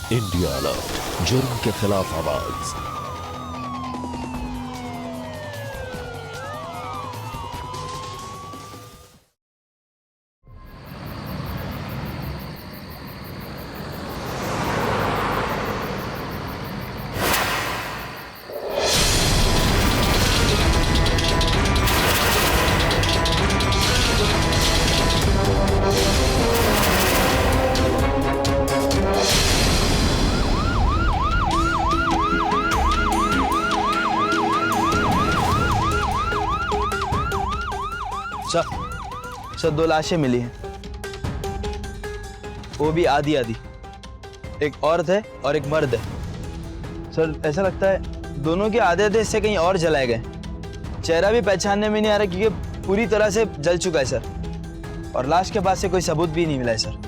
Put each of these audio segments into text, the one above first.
India alert, जुर्म के खिलाफ आवाज। सर 2 लाशें मिली हैं, वो भी आधी आधी। एक औरत है और एक मर्द है। सर ऐसा लगता है दोनों के आधे आधे हिस्से कहीं और जलाए गए। चेहरा भी पहचानने में नहीं आ रहा क्योंकि पूरी तरह से जल चुका है सर, और लाश के पास से कोई सबूत भी नहीं मिला है सर।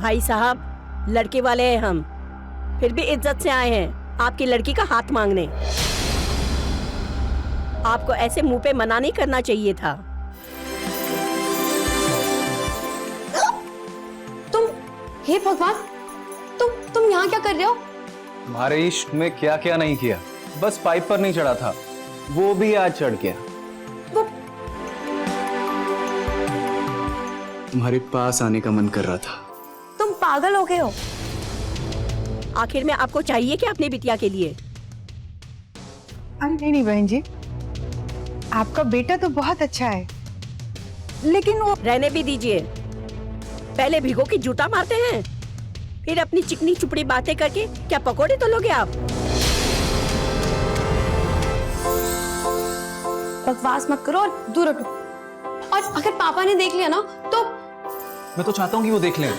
भाई साहब, लड़के वाले हैं हम, फिर भी इज्जत से आए हैं आपकी लड़की का हाथ मांगने। आपको ऐसे मुंह पे मना नहीं करना चाहिए था। तुम, हे भगवान, तुम यहाँ क्या कर रहे हो? तुम्हारे इश्क में क्या क्या नहीं किया, बस पाइप पर नहीं चढ़ा था, वो भी आज चढ़ गया। वो तुम्हारे पास आने का मन कर रहा था। तुम पागल हो गए हो? आखिर में आपको चाहिए क्या अपनी बिटिया के लिए? अरे नहीं बहन जी, आपका बेटा तो बहुत अच्छा है, लेकिन वो रहने भी दीजिए। पहले भिगो के जूता मारते हैं, फिर अपनी चिकनी चुपड़ी बातें करके क्या पकोड़े तो लोगे आप? बकवास मत करो और दूर हटो। और अगर पापा ने देख लिया ना तो मैं तो चाहता हूँ कि वो देख लें।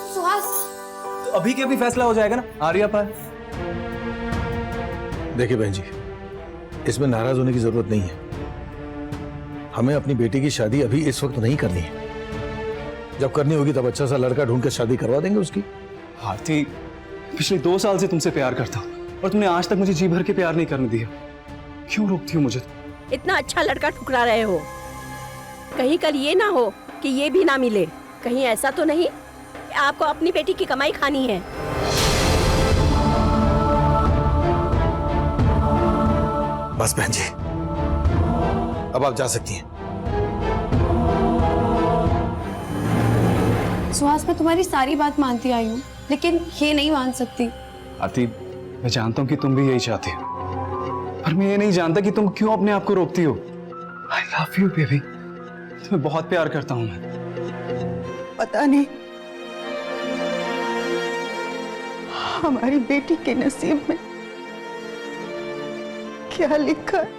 सुहास, तो अभी के अभी फैसला हो जाएगा ना आर्या पर। देखिए बहन जी, इसमें नाराज होने की जरूरत नहीं है। हमें अपनी बेटी की शादी अभी इस वक्त नहीं करनी है। जब करनी होगी तब अच्छा सा लड़का ढूंढ के शादी करवा देंगे उसकी। आरती, पिछले 2 साल से तुमसे प्यार करता हूँ और तुमने आज तक मुझे जी भर के प्यार नहीं करने दिया। क्यों रोकती हो मुझे? इतना अच्छा लड़का ठुकरा रहे हो, कहीं कल ये ना हो कि ये भी ना मिले। कहीं ऐसा तो नहीं कि आपको अपनी बेटी की कमाई खानी है? बस बहन जी, अब आप जा सकती हैं। सुहास, मैं तुम्हारी सारी बात मानती आई हूँ, लेकिन ये नहीं मान सकती। आरती, मैं जानता हूँ कि तुम भी यही चाहती हो, पर मैं ये नहीं जानता कि तुम क्यों अपने आप को रोकती हो। I love you बेबी, तुम्हें बहुत प्यार करता हूँ मैं। पता नहीं हमारी बेटी के नसीब में क्या लिखा है।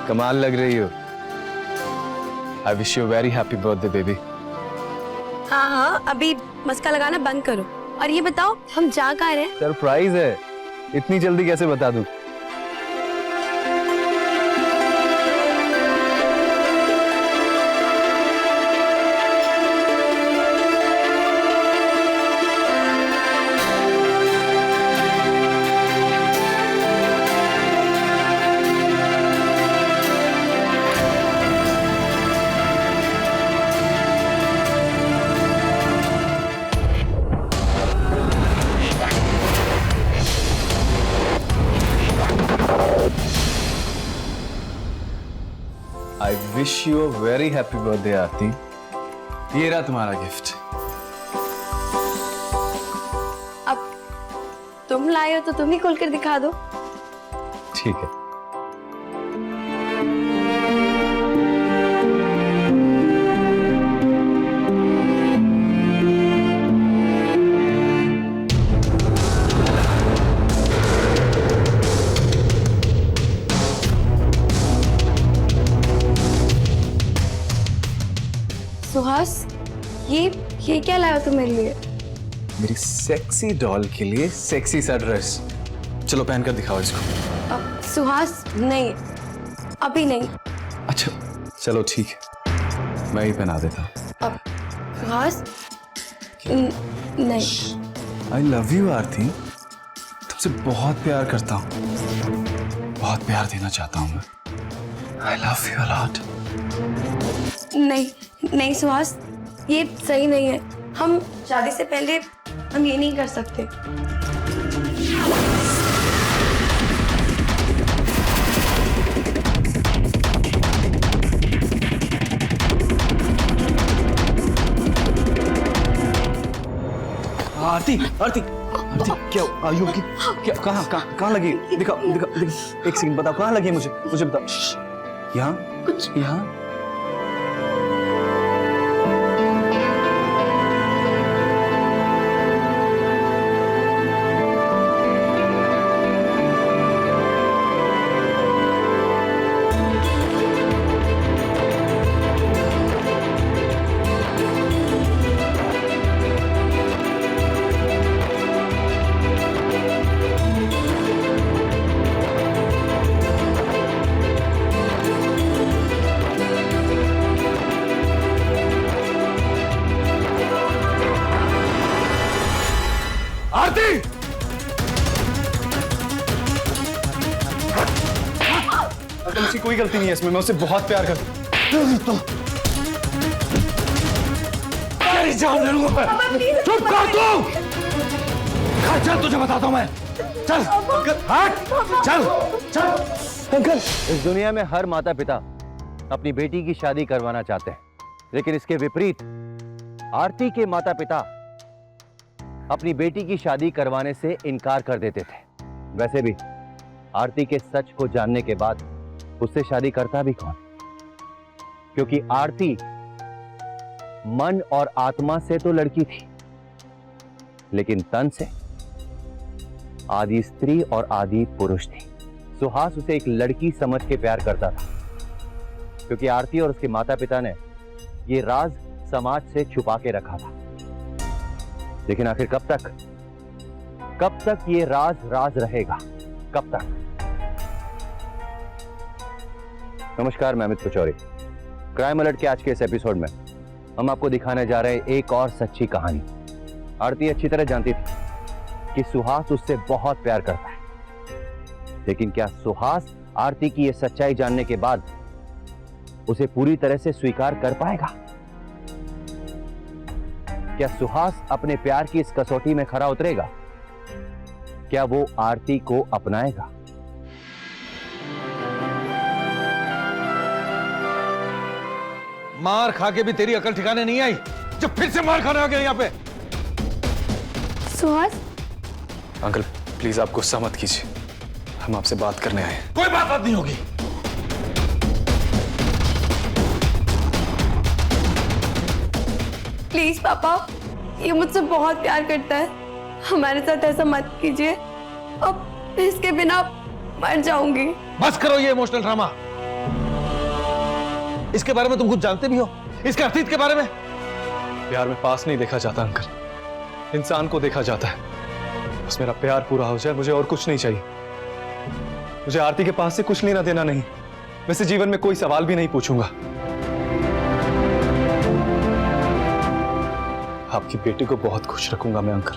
कमाल लग रही हो। आई wish you very happy birthday baby. हाँ हाँ, अभी मस्का लगाना बंद करो। और ये बताओ, हम जा कहाँ रहे हैं? सरप्राइज है, इतनी जल्दी कैसे बता दूं? I wish you a very happy birthday Aarti. ये रहा तुम्हारा गिफ्ट। अब तुम लाए हो तो तुम ही खोल कर दिखा दो। ठीक है। सुहास, ये क्या लाया तुम मेरे लिए? मेरी सेक्सी डॉल के लिए सेक्सी सा ड्रेस। चलो पहन कर दिखाओ इसको। अब सुहास नहीं, अभी नहीं। अच्छा चलो ठीक है, मैं ही पहना देता हूँ। अब सुहास नहीं। आई लव यू आरती, तुमसे बहुत प्यार करता हूँ, बहुत प्यार देना चाहता हूँ मैं। I love you a lot. नहीं सुहास, ये सही नहीं है। हम शादी से पहले हम ये नहीं कर सकते। आरती आरती आरती, क्या आयु की क्या? कहाँ लगी? दिखाओ दिखाओ दिखाओ, एक सेकंड बताओ कहाँ लगी? मुझे बताओ। यहाँ कुछ, यहाँ। मुझसे कोई गलती नहीं है इसमें, मैं उससे बहुत प्यार करता हूँ। तेरी जान ले लूंगा मैं। चुप कर तू। चल तुझे बताता हूँ मैं। चल हट, चल चल। अंकल, इस दुनिया में हर माता पिता अपनी बेटी की शादी करवाना चाहते हैं, लेकिन इसके विपरीत आरती के माता पिता अपनी बेटी की शादी करवाने से इनकार कर देते थे। वैसे भी आरती के सच को जानने के बाद उससे शादी करता भी कौन? क्योंकि आरती मन और आत्मा से तो लड़की थी, लेकिन तन से आदि स्त्री और आदि पुरुष थी। सुहास उसे एक लड़की समझ के प्यार करता था, क्योंकि आरती और उसके माता पिता ने ये राज समाज से छुपा के रखा था। लेकिन आखिर कब तक ये राज रहेगा? कब तक? नमस्कार, मैं अमित पचौरी। क्राइम अलर्ट के आज के इस एपिसोड में हम आपको दिखाने जा रहे हैं एक और सच्ची कहानी। आरती अच्छी तरह जानती थी कि सुहास उससे बहुत प्यार करता है, लेकिन क्या सुहास आरती की यह सच्चाई जानने के बाद उसे पूरी तरह से स्वीकार कर पाएगा? क्या सुहास अपने प्यार की इस कसौटी में खरा उतरेगा? क्या वो आरती को अपनाएगा? मार खा के भी तेरी अकल ठिकाने नहीं आई, जब फिर से मार खाने आ गया यहाँ पे। सुहास, अंकल प्लीज आप गुस्सा मत कीजिए, हम आपसे बात करने आए हैं। कोई बात नहीं होगी। प्लीज पापा, ये मुझसे बहुत प्यार करता है, हमारे साथ ऐसा मत कीजिए। अब इसके बिना मर जाऊंगी। बस करो ये इमोशनल ड्रामा। इसके बारे में तुम कुछ जानते भी हो? इसके अतीत के बारे में? प्यार में पास नहीं देखा जाता अंकल, इंसान को देखा जाता है। बस मेरा प्यार पूरा हो जाए, मुझे और कुछ नहीं चाहिए। मुझे आरती के पास से कुछ लेना देना नहीं, वैसे जीवन में कोई सवाल भी नहीं पूछूंगा। आपकी बेटी को बहुत खुश रखूंगा मैं अंकल।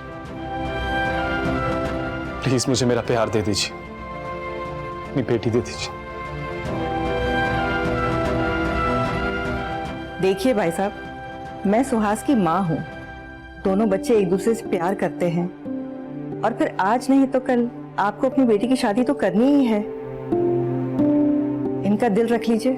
प्लीज मुझे मेरा प्यार दे दीजिए, अपनी बेटी दे दीजिए। देखिए भाई साहब, मैं सुहास की माँ हूँ। दोनों बच्चे एक दूसरे से प्यार करते हैं, और फिर आज नहीं तो कल आपको अपनी बेटी की शादी तो करनी ही है। इनका दिल रख लीजिए।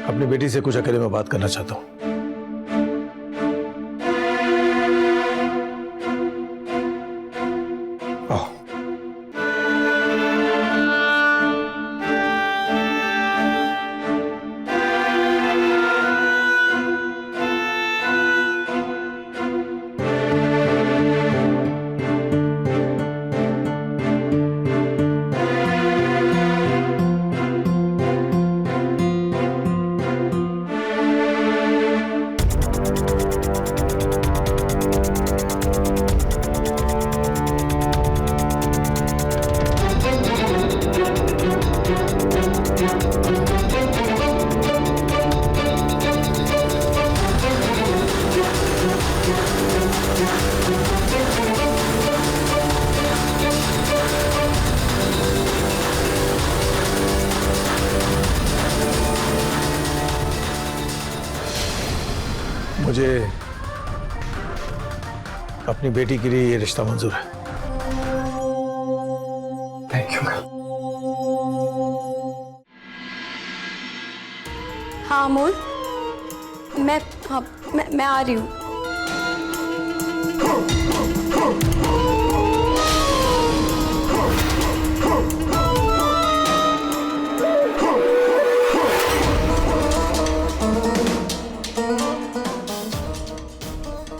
अपनी बेटी से कुछ अकेले में बात करना चाहता हूँ। आओ। मुझे अपनी बेटी के लिए ये रिश्ता मंजूर है। Thank you. हाँ अमोल, मैं आ रही हूँ।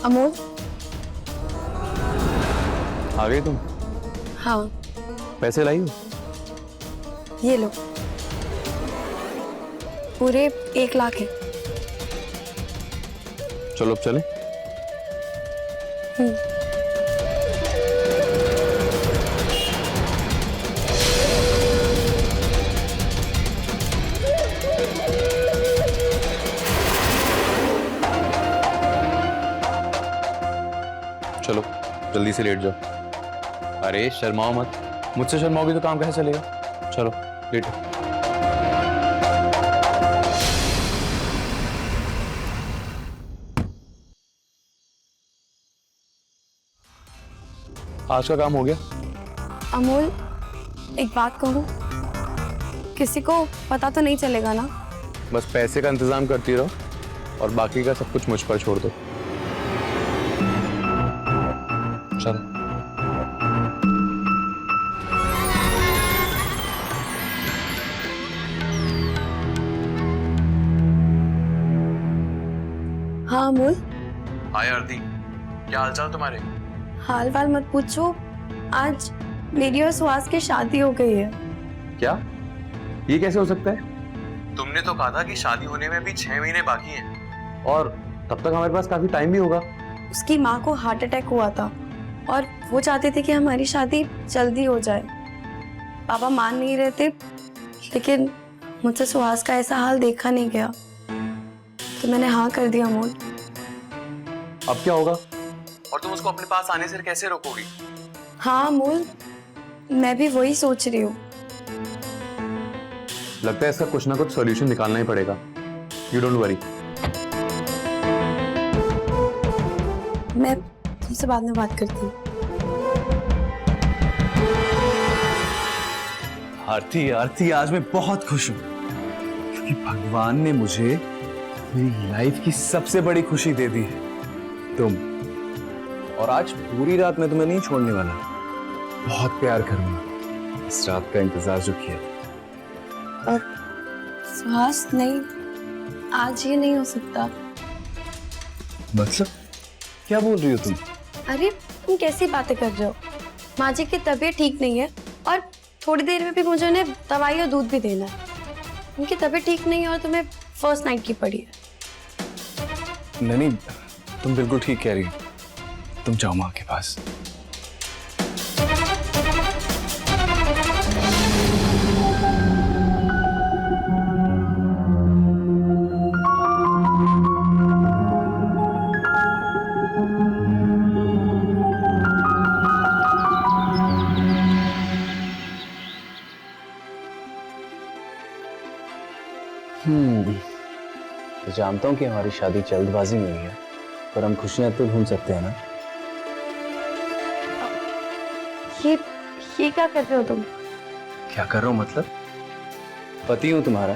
अमोल। आ गई तुम? हाँ, पैसे लाई हो? ये लो, पूरे 1 लाख है। चलो अब चले। चलो जल्दी से लेट जाओ। अरे शर्माओ मत, मुझसे शर्माओगी तो काम कैसे चलेगा। चलो लेटो। आज का काम हो गया। अमोल, एक बात कहूँ, किसी को पता तो नहीं चलेगा ना? बस पैसे का इंतजाम करती रहो और बाकी का सब कुछ मुझ पर छोड़ दो। चलो। हाँ अमोल। हाय आरती, क्या हालचाल तुम्हारे? हाल वाल मत पूछो, आज मेरी और सुहास की शादी हो गई है। क्या? ये कैसे हो सकता है? तुमने तो कहा था कि शादी होने में भी 6 महीने बाकी हैं और तब तक हमारे पास काफी टाइम भी होगा। उसकी माँ को हार्ट अटैक हुआ था और वो चाहते थे कि हमारी शादी जल्दी हो जाए। पापा मान नहीं रहे थे, लेकिन मुझसे सुहास का ऐसा हाल देखा नहीं गया, तो मैंने हाँ कर दिया अमोल। अब क्या होगा? और तुम उसको अपने पास आने से कैसे रोकोगी? हाँ अमोल, मैं भी वही सोच रही हूँ। लगता है इसका कुछ ना कुछ सॉल्यूशन निकालना ही पड़ेगा। You don't worry. मैं तुमसे बाद में बात करती हूँ। आरती आरती, आज मैं बहुत खुश हूँ क्योंकि भगवान ने मुझे मेरी लाइफ की सबसे बड़ी खुशी दे दी है, तुम। और आज पूरी रात मैं तुम्हें नहीं छोड़ने वाला, बहुत प्यार करूंगा। इस रात का इंतजार जो किया। और सुहास, नहीं, आज ये नहीं हो सकता। मतलब क्या बोल रही हो तुम? अरे तुम कैसी बातें कर रहे हो? माँ जी की तबीयत ठीक नहीं है और थोड़ी देर में भी मुझे उन्हें दवाई और दूध भी देना है। उनकी तबीयत ठीक नहीं है और तुम्हें फर्स्ट नाइट की पड़ी है। नहीं, तुम बिल्कुल ठीक कह रही हो। तुम जाओ माँ के पास। तो जानता हूँ कि हमारी शादी जल्दबाजी में हुई है, पर हम खुशियां तो ढूंढ सकते हैं ना। ये क्या कर रहे हो तुम? क्या कर रहा हूँ मतलब? पति हूँ तुम्हारा,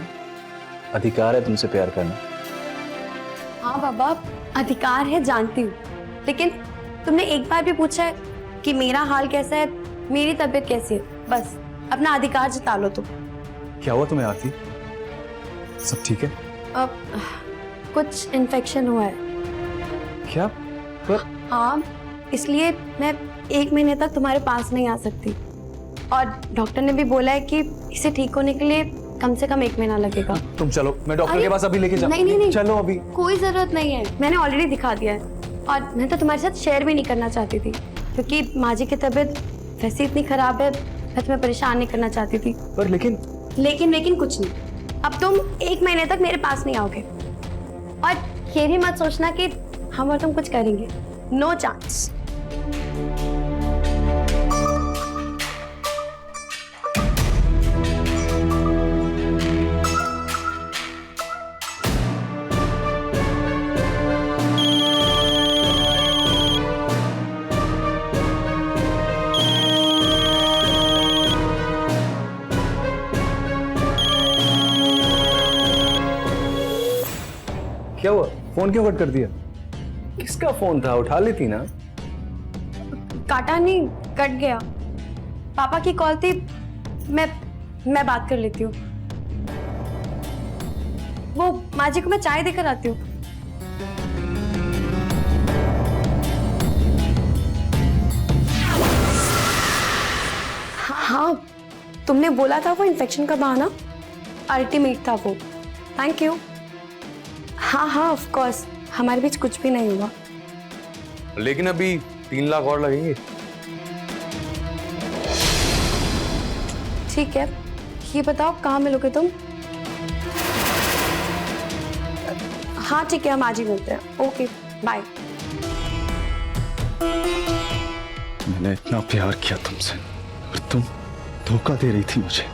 अधिकार है तुमसे प्यार करना। हाँ बाबा, अधिकार है, जानती हूँ, लेकिन तुमने एक बार भी पूछा है कि मेरा हाल कैसा है, मेरी तबीयत कैसी है? बस अपना अधिकार जता लो तुम। क्या हुआ तुम्हें आरती? सब ठीक है? अब कुछ इन्फेक्शन हुआ है। क्या? पर हाँ, इसलिए मैं 1 महीने तक तुम्हारे पास नहीं आ सकती, और डॉक्टर ने भी बोला है कि इसे ठीक होने के लिए कम से कम 1 महीना लगेगा। तुम चलो, मैं डॉक्टर के पास अभी लेके जाऊँ। नहीं, चलो अभी। कोई जरूरत नहीं है, मैंने ऑलरेडी दिखा दिया है, और मैं तो तुम्हारे साथ शेयर भी नहीं करना चाहती थी, क्योंकि माँ जी की तबीयत वैसे इतनी खराब है, मैं तुम्हें परेशान नहीं करना चाहती थी। पर लेकिन कुछ नहीं, अब तुम 1 महीने तक मेरे पास नहीं आओगे, और ये भी मत सोचना कि हम और तुम कुछ करेंगे, नो चांस। क्या हुआ? फोन क्यों कट कर दिया? किसका फोन था? उठा लेती ना। काटा नहीं, कट गया। पापा की कॉल थी, मैं बात कर लेती हूँ। वो माँ जी को मैं चाय देकर आती हूँ। हाँ, तुमने बोला था वो इन्फेक्शन का बहाना, अल्टीमेट था वो। Thank you. हाँ ऑफ कोर्स, हमारे बीच कुछ भी नहीं हुआ। लेकिन अभी 3 लाख और लगेंगे। ठीक है, ये बताओ कहाँ मिलोगे तुम? हाँ ठीक है, हम आज ही मिलते हैं। Okay bye. मैंने इतना प्यार किया तुमसे और तुम धोखा दे रही थी मुझे।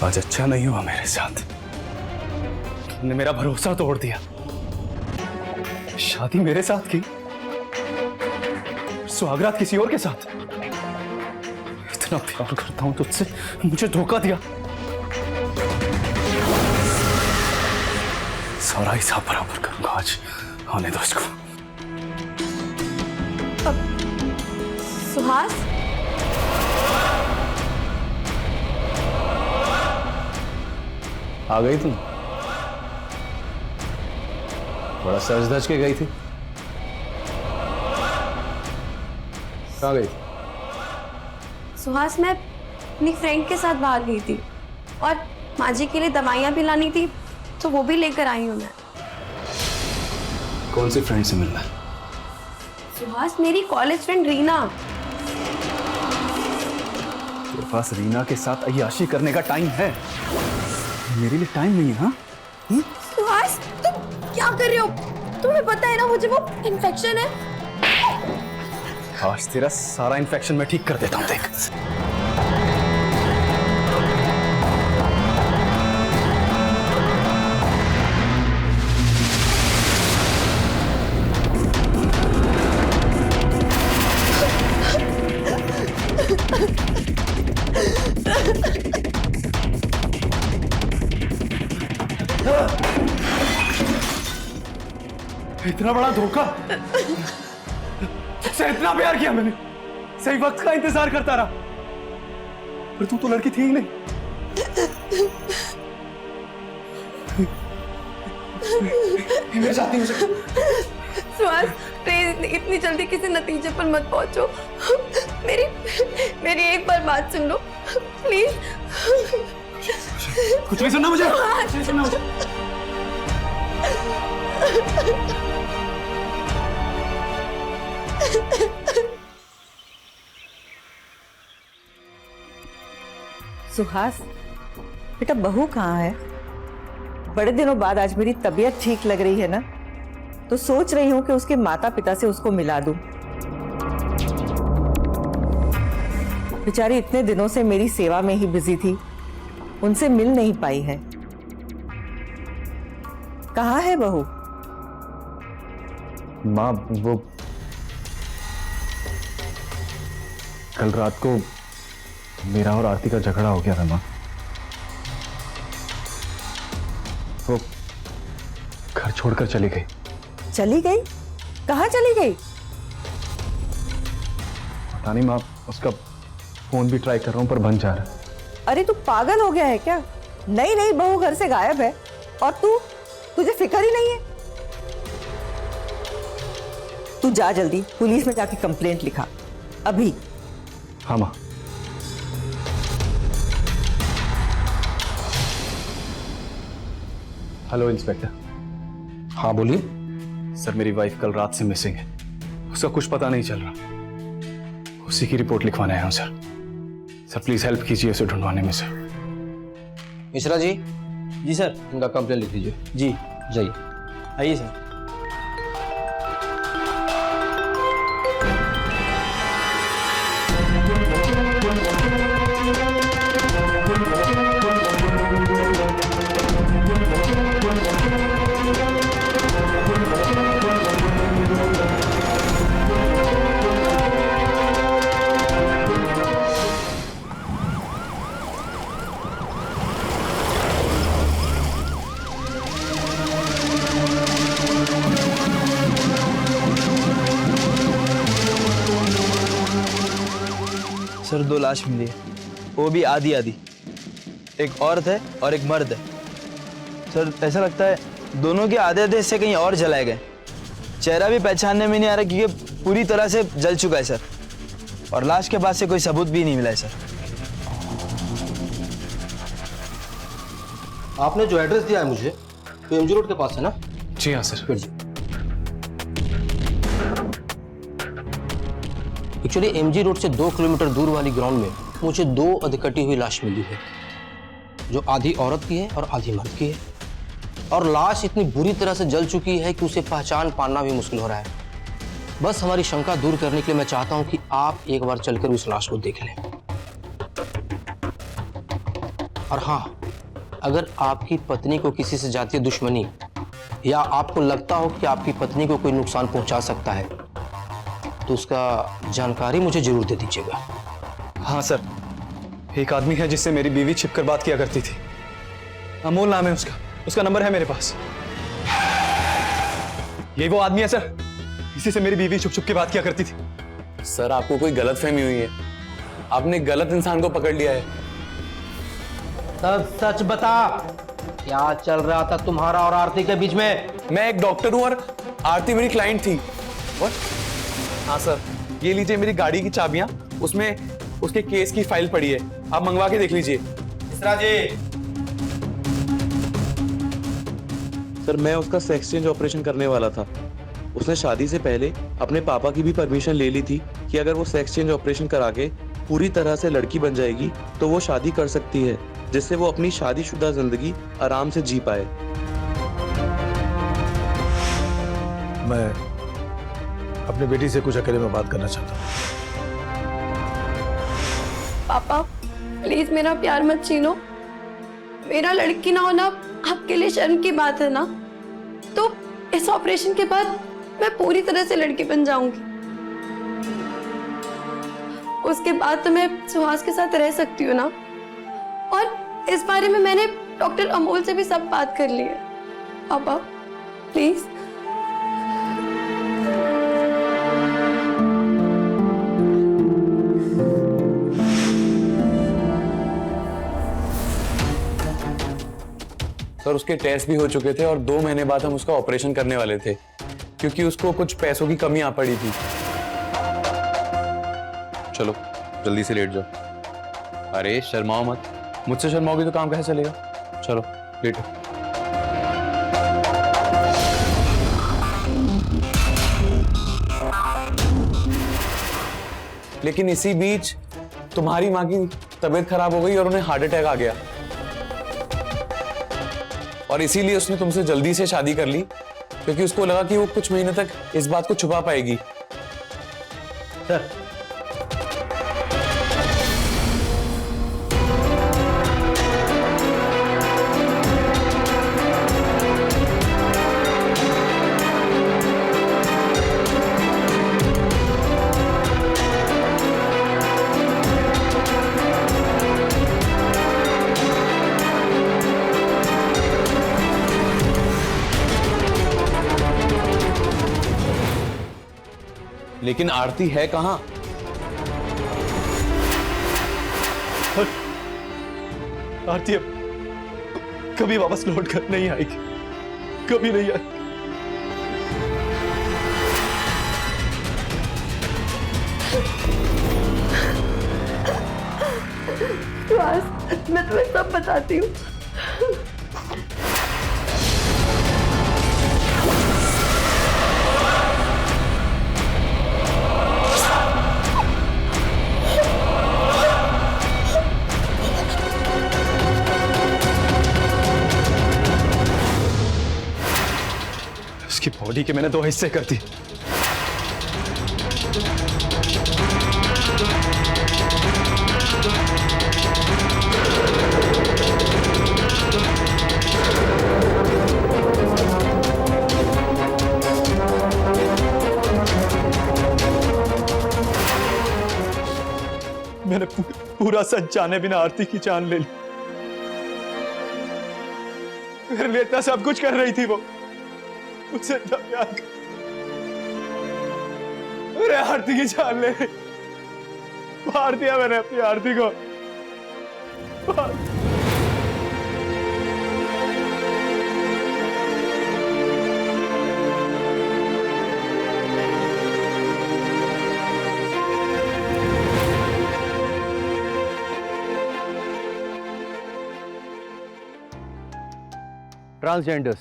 आज अच्छा नहीं हुआ मेरे साथ। तुमने मेरा भरोसा तोड़ दिया। शादी मेरे साथ की, सुहागरात किसी और के साथ। इतना प्यार करता हूं तुझसे, मुझे धोखा दिया। सारा हिसाब बराबर करूंगा आज। आने दो इसको। सुहास, आ गई तुम? बड़ा सज धज के गई थी। कहाँ गई? सुहास, मैं अपनी फ्रेंड के साथ बाहर गई थी, और माँ जी के लिए दवाइयाँ भी लानी थी, तो वो भी लेकर आई हूँ मैं। कौन सी फ्रेंड से मिलना है? सुहास, मेरी कॉलेज फ्रेंड रीना। तेरे पास रीना के साथ अय्याशी करने का टाइम है, मेरे लिए टाइम नहीं है। हाँ? सुहास, तुम क्या कर रहे हो? तुम्हें पता है ना मुझे वो इन्फेक्शन है। आज तेरा सारा इन्फेक्शन मैं ठीक कर देता हूँ, देख। इतना बड़ा धोखा, तुझसे इतना प्यार किया मैंने, सही वक्त का इंतजार करता रहा, पर तू तो लड़की थी ही नहीं। मेरे साथ नहीं हो सकता। सुहास, प्लीज इतनी जल्दी किसी नतीजे पर मत पहुंचो। मेरी एक बार बात सुन लो प्लीज। कुछ नहीं सुनना मुझे, कुछ नहीं सुनना मुझे। सुहास, बेटा बहू कहाँ है? बड़े दिनों बाद आज मेरी तबीयत ठीक लग रही है ना, तो सोच रही हूँ कि उसके माता पिता से उसको मिला दूं। बेचारी इतने दिनों से मेरी सेवा में ही बिजी थी, उनसे मिल नहीं पाई है। कहाँ है बहू? माँ, वो कल रात को मेरा और आरती का झगड़ा हो गया था माँ। वो घर छोड़कर चली गई। चली गई? कहाँ चली गई? पता नहीं माँ, उसका फोन भी ट्राई कर रहा हूँ पर बंद जा रहा है। अरे तू पागल हो गया है क्या? नहीं नहीं, बहू घर से गायब है और तुझे फिक्र ही नहीं है। तू जा जल्दी पुलिस में जाके कंप्लेंट लिखा अभी। हाँ माँ। Hello inspector. हाँ बोलिए। सर, मेरी वाइफ कल रात से मिसिंग है, उसका कुछ पता नहीं चल रहा, उसी की रिपोर्ट लिखवाना है सर। सर प्लीज हेल्प कीजिए उसे ढूंढवाने में सर। मिश्रा जी, जी सर। इनका कंप्लेंट लिख लीजिए। जी जाइए। आइए सर। सर 2 लाश मिली है, वो भी आधी आधी। एक औरत है और एक मर्द है। सर ऐसा लगता है दोनों के आधे आधे हिस्से कहीं और जलाए गए। चेहरा भी पहचानने में नहीं आ रहा क्योंकि पूरी तरह से जल चुका है सर। और लाश के पास से कोई सबूत भी नहीं मिला है सर। आपने जो एड्रेस दिया है मुझे, तो एमजी रोड के पास है ना? जी हाँ सर। एक्चुअली एमजी रोड से 2 किलोमीटर दूर वाली ग्राउंड में मुझे 2 अधकटी हुई लाश मिली है, जो आधी औरत की है और आधी मर्द की है। और लाश इतनी बुरी तरह से जल चुकी है कि उसे पहचान पाना भी मुश्किल हो रहा है। बस हमारी शंका दूर करने के लिए मैं चाहता हूं कि आप एक बार चलकर उस लाश को देख लें। और हाँ, अगर आपकी पत्नी को किसी से जातीय दुश्मनी या आपको लगता हो कि आपकी पत्नी को कोई नुकसान पहुंचा सकता है, तो उसका जानकारी मुझे जरूर दे दीजिएगा। हाँ सर, एक आदमी है जिससे मेरी बीवी छिपकर बात किया करती थी। अमोल नाम है उसका नंबर है मेरे पास। ये वो आदमी है सर, इसी से मेरी बीवी छुप छुप के बात किया करती थी। सर आपको कोई गलतफहमी हुई है, आपने गलत इंसान को पकड़ लिया है। तब सच बता, क्या चल रहा था तुम्हारा और आरती के बीच में? मैं एक डॉक्टर हूं और आरती मेरी क्लाइंट थी। What? हाँ सर, ये लीजिए मेरी गाड़ी की चाबियां, उसमें उसके केस की फाइल पड़ी है, आप मंगवा के देख लीजिए। मिश्रा जी। सर मैं उसका सेक्स चेंज ऑपरेशन करने वाला था। उसने शादी से पहले अपने पापा की भी परमिशन ले ली थी कि अगर वो सेक्स चेंज ऑपरेशन करा के पूरी तरह से लड़की बन जाएगी तो वो शादी कर सकती है, जिससे वो अपनी शादीशुदा जिंदगी आराम से जी पाए। अपनी बेटी से कुछ अकेले में बात करना चाहता हूँ। पापा प्लीज मेरा प्यार मत छीनो। मेरा लड़की ना होना आपके लिए शर्म की बात है ना, तो इस ऑपरेशन के बाद मैं पूरी तरह से लड़की बन जाऊंगी। उसके बाद तो मैं सुहास के साथ रह सकती हूँ ना। और इस बारे में मैंने डॉक्टर अमोल से भी सब बात कर ली है। पापा प्लीज। सर उसके टेस्ट भी हो चुके थे और 2 महीने बाद हम उसका ऑपरेशन करने वाले थे, क्योंकि उसको कुछ पैसों की कमी आ पड़ी थी। चलो जल्दी से लेट जाओ। अरे शर्माओ मत, मुझसे शर्माओगी तो काम कैसे चलेगा। चलो लेटो। लेकिन इसी बीच तुम्हारी माँ की तबीयत खराब हो गई और उन्हें हार्ट अटैक आ गया, और इसीलिए उसने तुमसे जल्दी से शादी कर ली, क्योंकि उसको लगा कि वो कुछ महीने तक इस बात को छुपा पाएगी। सर, लेकिन आरती है कहां? आरती अब कभी वापस लौट कर नहीं आएगी, कभी नहीं आएगी। सुहास मैं तुम्हें सब बताती हूँ। उसकी बॉडी के मैंने 2 हिस्से कर दिए। मैंने पूरा सच जाने बिना आरती की जान ले ली। मेरे लिए इतना सब कुछ कर रही थी वो, मुझसे इतना प्यार कर। अरे आरती की जान ले ली, मार दिया मैंने अपनी आरती को। ट्रांसजेंडर्स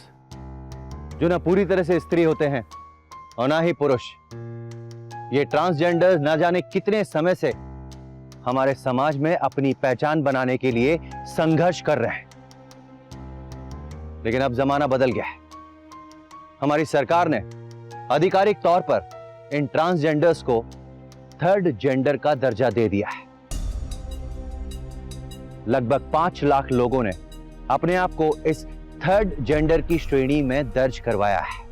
जो ना पूरी तरह से स्त्री होते हैं और ना ही पुरुष, ये ट्रांसजेंडर्स ना जाने कितने समय से हमारे समाज में अपनी पहचान बनाने के लिए संघर्ष कर रहे हैं। लेकिन अब जमाना बदल गया है। हमारी सरकार ने आधिकारिक तौर पर इन ट्रांसजेंडर्स को 3rd जेंडर का दर्जा दे दिया है। लगभग 5 लाख लोगों ने अपने आप को इस 3rd जेंडर की श्रेणी में दर्ज करवाया है।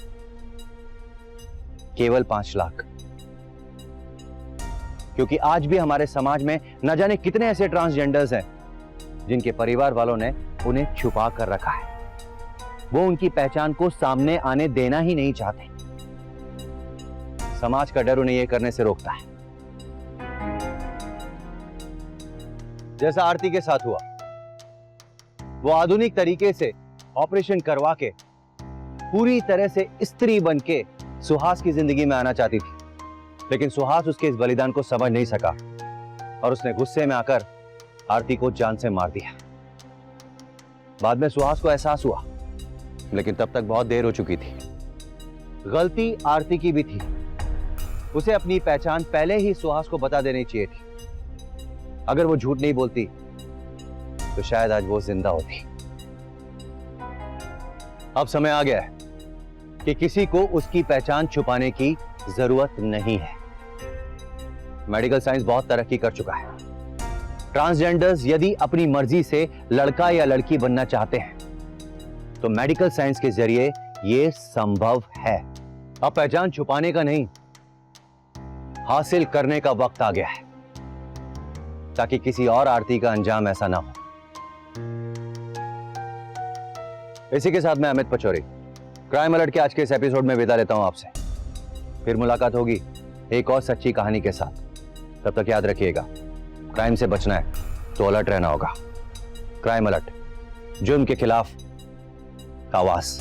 केवल 5 लाख, क्योंकि आज भी हमारे समाज में न जाने कितने ऐसे ट्रांसजेंडर्स हैं जिनके परिवार वालों ने उन्हें छुपा कर रखा है। वो उनकी पहचान को सामने आने देना ही नहीं चाहते। समाज का डर उन्हें यह करने से रोकता है। जैसा आरती के साथ हुआ, वो आधुनिक तरीके से ऑपरेशन करवा के पूरी तरह से स्त्री बन के सुहास की जिंदगी में आना चाहती थी, लेकिन सुहास उसके इस बलिदान को समझ नहीं सका और उसने गुस्से में आकर आरती को जान से मार दिया। बाद में सुहास को एहसास हुआ, लेकिन तब तक बहुत देर हो चुकी थी। गलती आरती की भी थी। उसे अपनी पहचान पहले ही सुहास को बता देनी चाहिए थी। अगर वो झूठ नहीं बोलती तो शायद आज वो जिंदा होती। अब समय आ गया है कि किसी को उसकी पहचान छुपाने की जरूरत नहीं है। मेडिकल साइंस बहुत तरक्की कर चुका है। ट्रांसजेंडर्स यदि अपनी मर्जी से लड़का या लड़की बनना चाहते हैं तो मेडिकल साइंस के जरिए यह संभव है। अब पहचान छुपाने का नहीं, हासिल करने का वक्त आ गया है, ताकि किसी और आरती का अंजाम ऐसा ना हो। इसी के साथ मैं अमित पचौरी क्राइम अलर्ट के आज के इस एपिसोड में विदा लेता हूं आपसे। फिर मुलाकात होगी एक और सच्ची कहानी के साथ। तब तक याद रखिएगा, क्राइम से बचना है तो अलर्ट रहना होगा। क्राइम अलर्ट, जुर्म के खिलाफ आवाज।